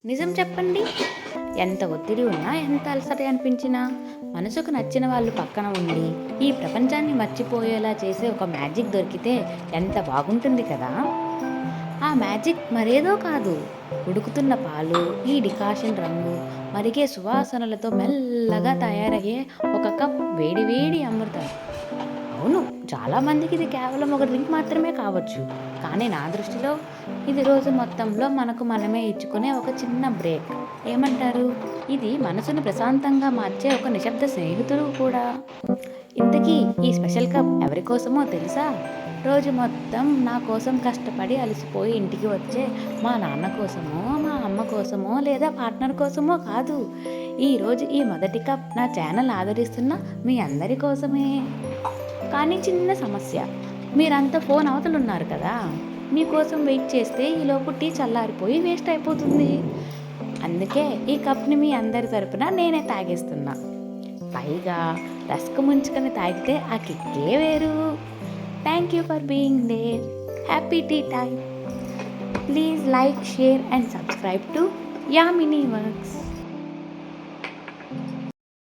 నిజం చెప్పండి. ఎంత ఒత్తిడి ఉన్నా, ఎంత అలసట అనిపించినా, మనసుకు నచ్చిన వాళ్ళు పక్కన ఉండి, ఈ ప్రపంచాన్ని మర్చిపోయేలా చేసే ఒక మ్యాజిక్ దొరికితే ఎంత బాగుంటుంది కదా! ఆ మ్యాజిక్ మరేదో కాదు. ఉడుకుతున్న పాలు, ఈ డికాషన్ రంగు, మరిగే సువాసనలతో మెల్లగా తయారయ్యే ఒక కప్ వేడి వేడి అమృతం. అవును. చాలామందికి ఇది కేవలం ఒక డ్రింక్ మాత్రమే కావచ్చు. కానీ నా దృష్టిలో ఇది రోజు మొత్తంలో మనకు మనమే ఇచ్చుకునే ఒక చిన్న బ్రేక్. ఏమంటారు? ఇది మనసును ప్రశాంతంగా మార్చే ఒక నిశ్శబ్ద స్నేహితుడు కూడా. ఇంతకీ ఈ స్పెషల్ కప్ ఎవరి కోసమో తెలుసా? రోజు మొత్తం నా కోసం కష్టపడి అలసిపోయి ఇంటికి వచ్చే మా నాన్న కోసమో, మా అమ్మ కోసమో లేదా పార్ట్నర్ కోసమో కాదు. ఈరోజు ఈ మొదటి కప్ నా ఛానల్ ఆదరిస్తున్న మీ అందరి కోసమే. కానీ చిన్న సమస్య. మీరంతా ఫోన్ అవతలున్నారు కదా! మీకోసం వెయిట్ చేస్తే ఈలోపు టీ చల్లారిపోయి వేస్ట్ అయిపోతుంది. అందుకే ఈ కప్‌ని మీ అందరి తరపున నేనే తాగేస్తున్నా. పైగా రస్క్ ముంచుకొని తాగితే ఆ కిక్కే వేరు. Thank you for being there. Happy tea time. Please like, share and subscribe to Yamini works.